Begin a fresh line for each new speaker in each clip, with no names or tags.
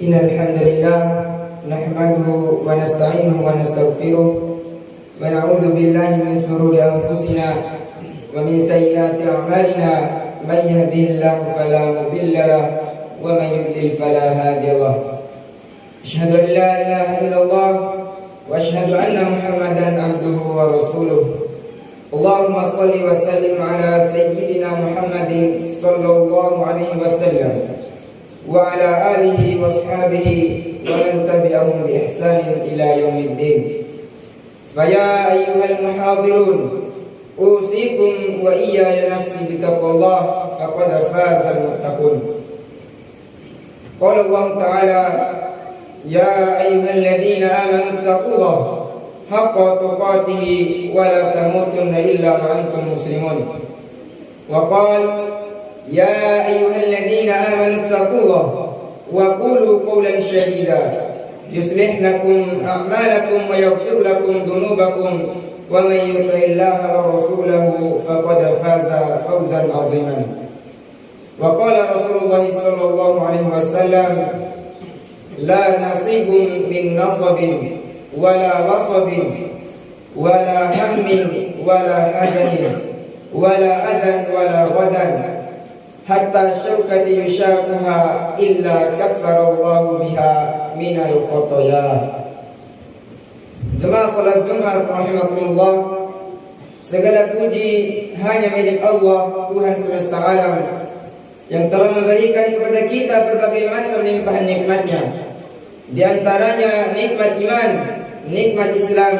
Innal hamdalillah nahmaduhu wa nasta'inuhu wa nastaghfiruh wa na'udzu billahi min shururi anfusina wa min sayyiati a'malina may yahdihillahu fala mudilla lahu wa may yudlil fala hadiya lahu. Asyhadu an la ilaha illallah wa asyhadu anna Muhammadan abduhu wa rasuluh. Allahumma shalli wa sallim ala sayyidina Muhammadin sallallahu alaihi wasallam wa ala alihi wa ashabihi wa man tabi'ahum bi ihsanin ila yaumiddin. Faya ayyuhal muhadirun, usikum wa iyaya nafsi bitaqwallah faqad fazal muttaqun. Qala Allah Ta'ala, ya ayyuhalladzina amanu taqullaha haqqa tuqatih wa la tamutunna illa wa antum muslimun. Wa qala ya ayyuhalladzina amanu taqullaha wa qulu qawlan sadida yuslih lakum a'malakum wa yaghfir lakum dhunubakum wa may yuti'illaha wa rasulahu faqad faza fawzan 'aziman. Wa qala Rasulullah sallallahu alaihi wasallam, la nasibun min nasabin wala wasabin wala hammin wala hazanin wala adan wala ghadan hatta syaukati yushakuha illa kaffarallahu biha minal khotoya. Jemaah salat Jumat rahimakumullah, segala puji hanya milik Allah, Tuhan semesta alam, yang telah memberikan kepada kita berbagai macam limpahan nikmatnya. Di antaranya nikmat iman, nikmat Islam,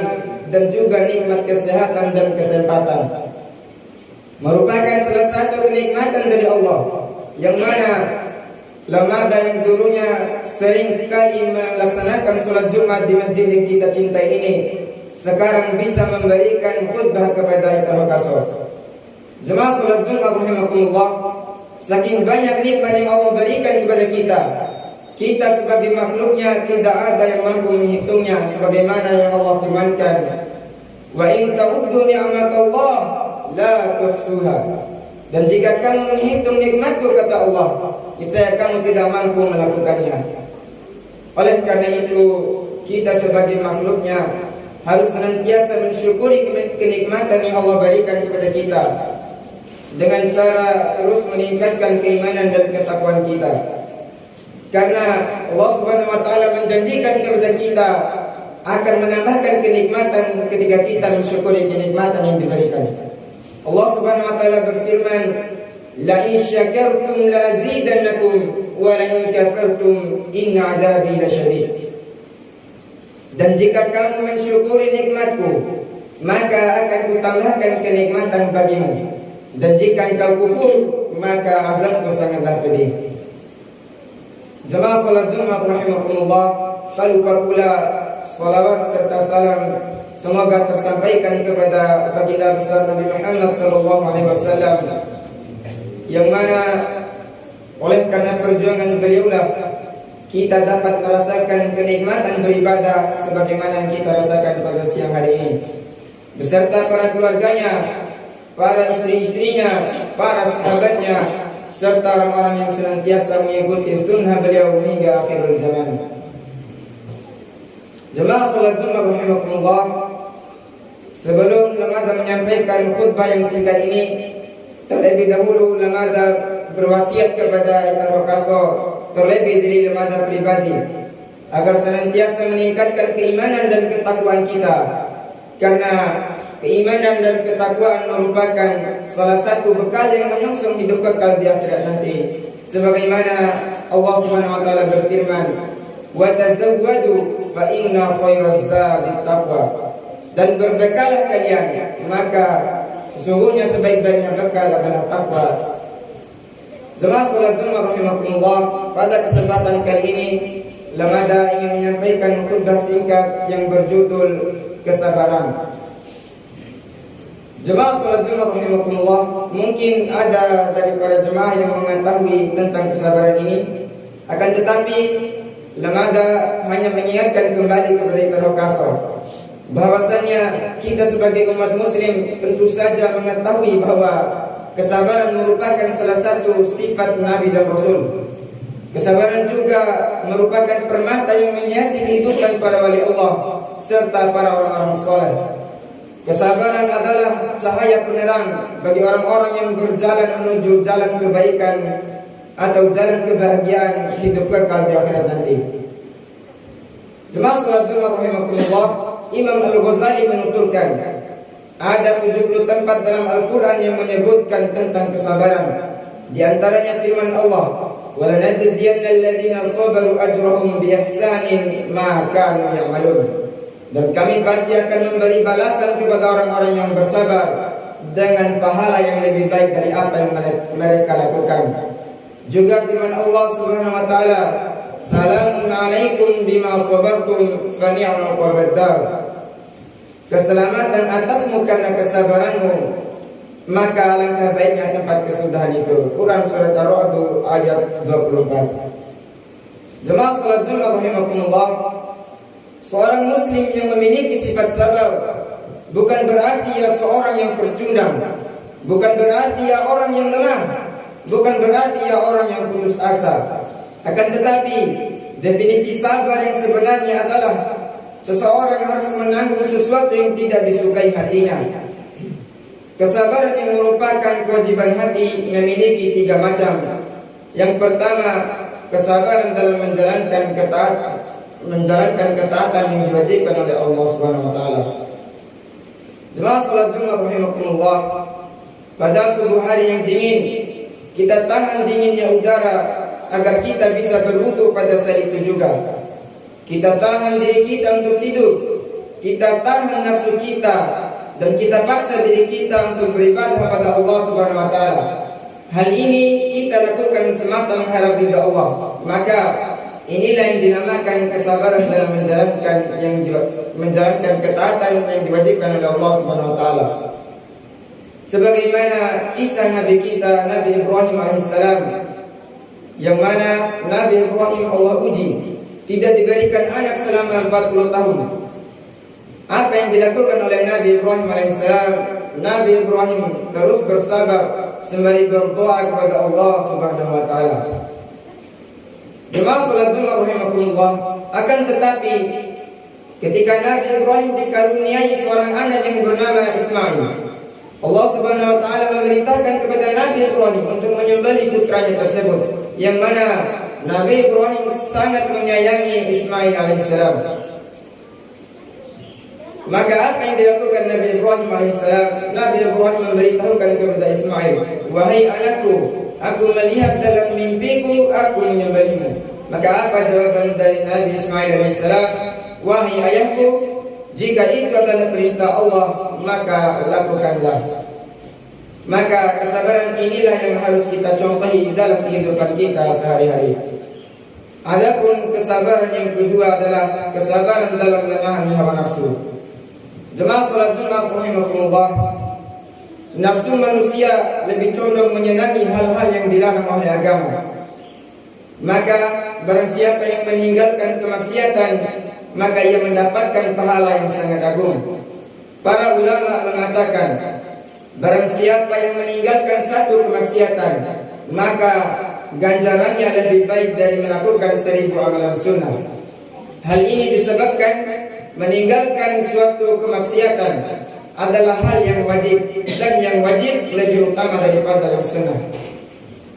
dan juga nikmat kesehatan dan kesempatan. Merupakan salah satu kenikmatan dari Allah, yang mana lembaga yang dulunya sering kali melaksanakan sholat Jumat di masjid yang kita cintai ini, sekarang bisa memberikan khutbah kepada kita lokasor. Jemaah sholat Jumat rahimakumullah, saking banyak nikmat yang Allah berikan kepada kita sebagai makhluknya tidak ada yang mampu menghitungnya, sebagaimana yang Allah firmankan, wa in ta'uddu ni'matallah la tuhsuha. Dan jika kamu menghitung nikmatku, kata Allah, niscaya kamu tidak mampu melakukannya. Oleh karena itu, kita sebagai makhluknya harus senantiasa mensyukuri kenikmatan yang Allah berikan kepada kita dengan cara terus meningkatkan keimanan dan ketakwaan kita. Karena Allah Subhanahu wa taala menjanjikan kepada kita akan menambahkan kenikmatan ketika kita mensyukuri kenikmatan yang diberikan. Allah Subhanahu wa taala berfirman, la in syakartum la azidannakum wa la in kafartum inna 'adzabi lasyadid. Dan jika kamu mensyukuri nikmatku, maka akan kutambahkan kenikmatan bagimu. Dan jika engkau kufur, maka azabku sangatlah pedih. Jemaah salat Jumat rahimakumullah, tak lupa pula salawat serta salam semoga tersampaikan kepada baginda besar Nabi Muhammad sallallahu alaihi wasallam, yang mana oleh karena perjuangan beliaulah kita dapat merasakan kenikmatan beribadah sebagaimana yang kita rasakan pada siang hari ini, beserta para keluarganya, para istri-istrinya, para sahabatnya, serta orang-orang yang senantiasa mengikuti sunnah beliau hingga akhirul zaman. Jemaah salat Jumat rahimakumullah, sebelum lembaga menyampaikan khutbah yang singkat ini, terlebih dahulu lembaga berwasiat kepada Itarokasor, terlebih dari lembaga pribadi, agar senantiasa meningkatkan keimanan dan ketakwaan kita, karena keimanan dan ketakwaan merupakan salah satu bekal yang menyongsong hidup kekal di akhirat nanti. Sebagaimana Allah Subhanahu wa taala berfirman, wa tazawwadu fa inna khairaz zadi taqwa. Dan berbekalah kalian, maka sesungguhnya sebaik-baiknya bekal adalah takwa. Jemaah salat Jumat rahimakumullah, pada kesempatan kali ini lembaga ingin menyampaikan khutbah singkat yang berjudul kesabaran. Jemaah salat Jumat rahimakumullah, mungkin ada dari para jemaah yang mengetahui tentang kesabaran ini, akan tetapi lembaga hanya mengingatkan kembali kepada Itarokasor bahwasanya kita sebagai umat muslim tentu saja mengetahui bahwa kesabaran merupakan salah satu sifat Nabi dan Rasul. Kesabaran juga merupakan permata yang menghiasi kehidupan para wali Allah serta para orang-orang soleh. Kesabaran adalah cahaya penerang bagi orang-orang yang berjalan menuju jalan kebaikan atau jalan kebahagiaan hidup kekal di akhirat nanti. Jemaah salat Jumat rahimakumullah, Imam Al-Ghazali menuturkan ada 70 tempat dalam Al-Quran yang menyebutkan tentang kesabaran. Di antaranya firman Allah, وَلَنَجْزِيَنَّ الَّذِينَ صَبَرُوا أَجْرَهُمْ بِإِحْسَانٍ مَا كَانُوا يَعْمَلُونَ. Dan kami pasti akan memberi balasan kepada orang-orang yang bersabar dengan pahala yang lebih baik dari apa yang mereka lakukan. Juga firman Allah Subhanahu wa taala, "Salamun 'alaikum bima sabartum fa ni'mal 'uqbad." Keselamatan atasmu karena kesabaranmu, maka alangkah baiknya tempat kesudahan itu. Quran surat Ar-Ra'd ayat 24. Jemaah salat Jumat rahimakumullah, seorang muslim yang memiliki sifat sabar bukan berarti ia seorang yang pecundang, bukan berarti ia orang yang lemah, bukan berarti ia orang yang putus asa. Akan tetapi definisi sabar yang sebenarnya adalah seseorang harus menanggung sesuatu yang tidak disukai hatinya. Kesabaran yang merupakan kewajiban hati memiliki 3 macam. Yang pertama, kesabaran dalam menjalankan ketaatan yang diwajibkan oleh Allah Subhanahu wa taala. Jemaah salat Jumat rahimakumullah, pada subuh hari yang dingin, kita tahan dinginnya udara agar kita bisa berwudu pada saat itu juga. Kita tahan diri kita untuk tidur, kita tahan nafsu kita, dan kita paksa diri kita untuk beribadah kepada Allah Subhanahu wa taala. Hal ini kita lakukan semata mengharap ridha Allah. Maka inilah yang dinamakan kesabaran dalam menjalankan ketaatan yang diwajibkan oleh Allah Subhanahu wa taala. Sebagaimana kisah Nabi kita Nabi Ibrahim alaihissalam, yang mana Nabi Ibrahim Allah uji, tidak diberikan anak selama 40 tahun. Apa yang dilakukan oleh Nabi Ibrahim alaihissalam? Nabi Ibrahim terus bersabar sembari berdoa kepada Allah Subhanahu wa taala. Jemaah salat Jumat rahimakumullah, akan tetapi ketika Nabi Ibrahim dikaruniai seorang anak yang bernama Ismail, Allah Subhanahu wa taala memerintahkan kepada Nabi Ibrahim untuk menyembelih putranya tersebut, yang mana Nabi Ibrahim sangat menyayangi Ismail alaihissalam. Maka apa yang dilakukan Nabi Ibrahim alaihissalam? Nabi Ibrahim memberitahukan kepada Ismail, "Wahai anakku, aku melihat dalam mimpiku aku menyembelihmu." Maka apa jawaban dari Nabi Ismail alaihissalam? "Wahai ayahku, jika itu adalah perintah Allah, maka lakukanlah." Maka kesabaran inilah yang harus kita contohi dalam kehidupan kita sehari-hari. Adapun kesabaran yang kedua adalah kesabaran dalam menahan hawa nafsu. Jemaah salat Jumat rahimakumullah, nafsu manusia lebih condong menyenangi hal-hal yang dilarang oleh agama. Maka barang siapa yang meninggalkan kemaksiatan, maka ia mendapatkan pahala yang sangat agung. Para ulama mengatakan, barang siapa yang meninggalkan satu kemaksiatan, maka ganjarannya lebih baik dari melakukan 1000 amalan sunnah. Hal ini disebabkan meninggalkan suatu kemaksiatan adalah hal yang wajib, dan yang wajib lebih utama daripada yang sunnah.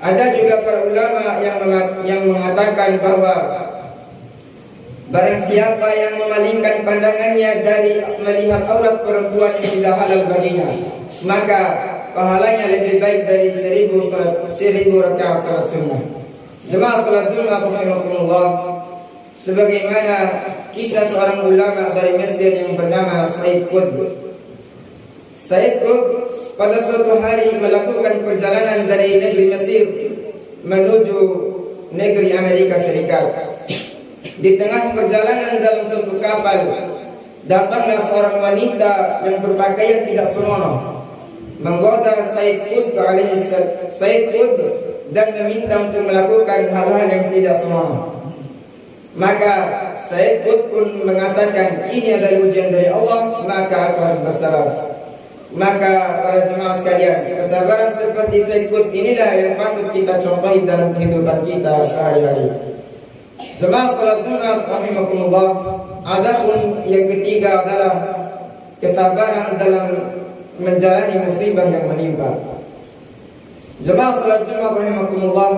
Ada juga para ulama yang mengatakan bahwa barang siapa yang memalingkan pandangannya dari melihat aurat perempuan yang tidak halal baginya, maka pahalanya lebih baik dari 1000 rakaat salat sunnah. Jemaah salat Jumat rahimakumullah, sebagaimana kisah seorang ulama dari Mesir yang bernama Said Qutb. Said Qutb pada suatu hari melakukan perjalanan dari negeri Mesir menuju negeri Amerika Serikat. Di tengah perjalanan dalam suatu kapal, datanglah seorang wanita yang berpakaian tidak senonoh, menggoda Said Qutb dan meminta untuk melakukan hal-hal yang tidak senonoh. Maka Said Qutb pun mengatakan, "Ini adalah ujian dari Allah, maka aku harus bersabar." Maka para jemaah sekalian, kesabaran seperti Said Qutb inilah yang patut kita contohi dalam kehidupan kita sehari-hari. Jemaah salat Jumat rahimakumullah, adapun yang ketiga adalah kesabaran dalam menjalani musibah yang menimpa. Jemaah salat Jumat rahimakumullah,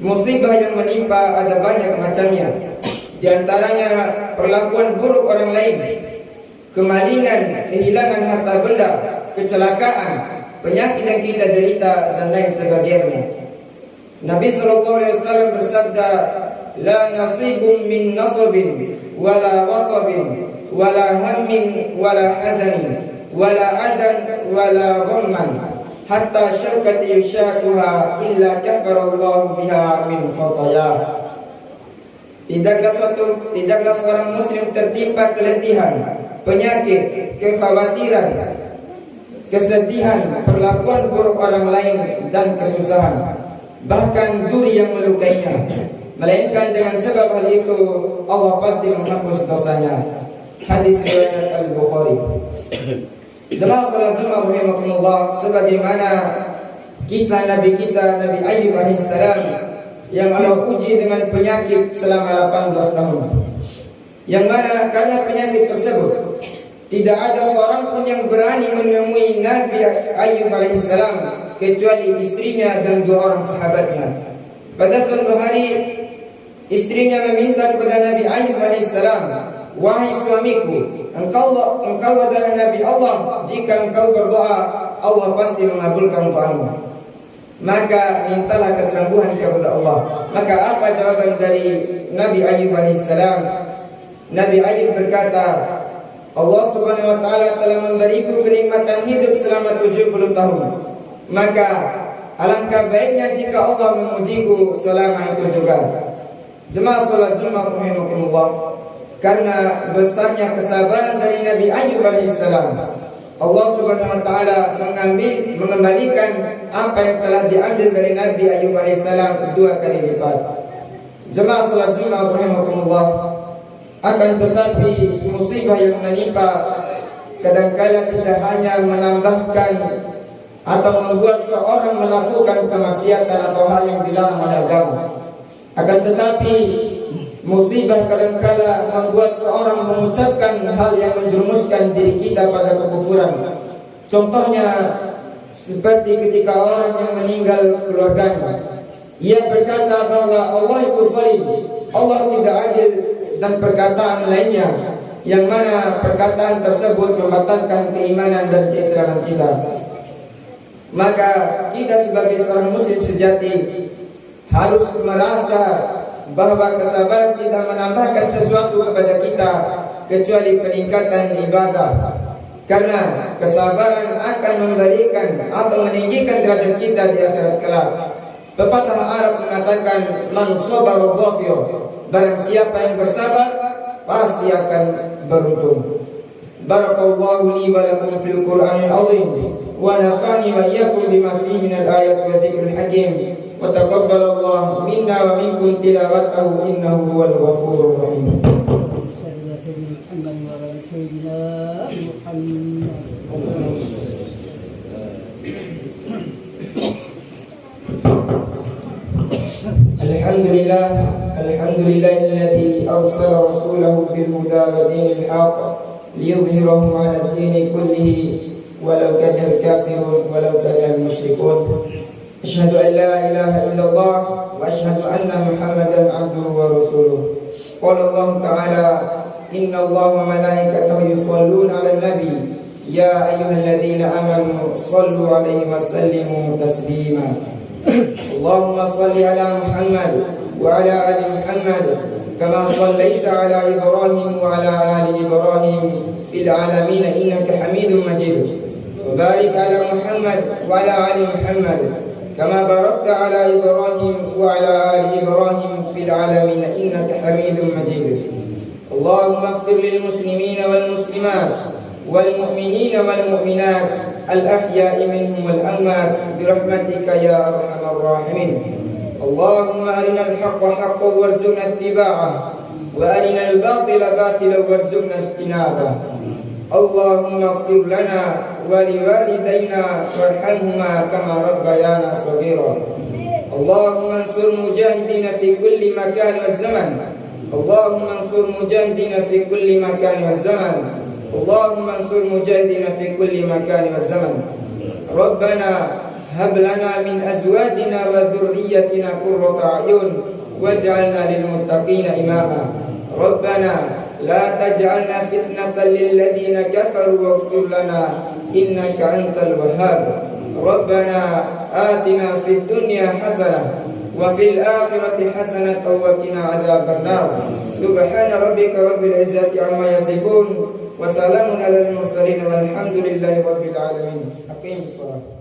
musibah yang menimpa ada banyak macamnya. Di antaranya perlakuan buruk orang lain, kemalingan, kehilangan harta benda, kecelakaan, penyakit yang kita derita dan lain sebagainya. Nabi SAW bersabda, "La nasibun min nasabin, wala wasabin, wala hammin, wala hazanin, wala adan, wala ghamman, hatta syaukat yushakuha illa kafarallahu biha min khatayah." Tidaklah seorang muslim tertimpa keletihan, penyakit, kekhawatiran, kesedihan, perlakuan buruk orang lain dan kesusahan, bahkan duri yang melukainya, melainkan dengan sebab hal itu Allah pasti menghapus dosanya. Hadis riwayat Al-Bukhari. Jemaah salat Jumat rahimakumullah, sebagaimana kisah Nabi kita Nabi Ayyub alaihissalam yang Allah uji dengan penyakit selama 18 tahun, yang mana karena penyakit tersebut tidak ada seorang pun yang berani menemui Nabi Ayyub alaihissalam kecuali istrinya dan 2 orang sahabatnya. Pada suatu hari istrinya meminta kepada Nabi Ayyub alaihissalam, "Wahai suamiku, engkau adalah Nabi Allah. Jika engkau berdoa, Allah pasti mengabulkan doamu. Maka mintalah kesembuhan kepada Allah." Maka apa jawaban dari Nabi Ayyub alaihissalam? Nabi Ayyub berkata, "Allah subhanahu wa ta'ala telah memberiku kenikmatan hidup selama 70 tahun. Maka alangkah baiknya jika Allah memujiku selama itu juga." Jemaah salat Jumat rahimakumullah, karena besarnya kesabaran dari Nabi Ayyub alaihissalam, Allah subhanahu wa ta'ala mengembalikan apa yang telah diambil dari Nabi Ayyub alaihissalam 2 kali lipat. Jemaah salat Jumat rahimakumullah, akan tetapi musibah yang menimpa kadangkala tidak hanya menambahkan atau membuat seorang melakukan kemaksiatan atau hal yang dilarang oleh agama. Akan tetapi musibah kadangkala membuat seorang mengucapkan hal yang menjerumuskan diri kita pada kekufuran. Contohnya seperti ketika orang yang meninggal keluarganya, ia berkata bahwa Allah itu zalim, Allah tidak adil, dan perkataan lainnya yang mana perkataan tersebut membatalkan keimanan dan keislaman kita. Maka kita sebagai seorang muslim sejati harus merasa bahwa kesabaran tidak menambahkan sesuatu kepada kita kecuali peningkatan ibadah, karena kesabaran akan memberikan atau meninggikan derajat kita di akhirat kelak. Pepatah Arab mengatakan, "Man sabara dhafir." Barang siapa yang bersabar pasti akan beruntung. Barakallahu li wa lakum fil Qur'anil azim wa nafa'ani wa iyyakum bima fihi minal ayati wa dzikril hakim. Wa taqabbalallahu minna wa minkum tilawatahu innahu huwal ghafurur rahim. Alhamdulillahilladzi arsala rasulahu bil huda wa dinil haqq liyudhhirahu 'ala ad-din kullihi walau karihal kafirun walau karihal musyrikun. Asyhadu an la ilaha illallah wa asyhadu anna Muhammadan 'abduhu wa rasuluh. Qala Allah ta'ala, "Inna Allaha wa malaikatahu yusholluna 'alan nabi ya ayyuhalladzina amanu shallu 'alaihi wa sallimu taslima." Allahumma shalli 'ala Muhammad wa 'ala ali Muhammad kama shallaita 'ala Ibrahim wa 'ala ali Ibrahim fil 'alamin innaka Hamidum Majid. Wa barik 'ala Muhammad wa 'ala ali Muhammad kama barakta 'ala Ibrahim wa 'ala ali Ibrahim fil 'alamin innaka Hamidum Majid. Allahumma ighfir lil muslimina wal muslimat wal mu'minina wal mu'minat al-ahya'i minhum wal amwat bi rahmatika ya arhamar rahimin. Allahumma arina al-haqqa haqqan warzuqna ittiba'ah wa arina al-batila batilan warzuqna ijtinabah. Allahumma ighfir lana ولوالدينا وارحمهما كما ربيانا صغيرا. اللهم انصر مجاهدين في كل مكان والزمن. اللهم انصر مجاهدين في كل مكان والزمن. اللهم انصر مجاهدين في كل مكان والزمن. ربنا هب لنا من أزواجنا وذريتنا قرة أعين واجعلنا للمتقين إماما. ربنا لا تجعلنا فتنة للذين كفروا واغفر لنا إنك أنت الوهاب. ربنا آتنا في الدنيا حسنة وفي الآخرة حسنة وقنا عذاب النار. سبحان ربك رب العزة عما يصفون وسلام على المرسلين والحمد لله رب العالمين. أقيم الصلاة.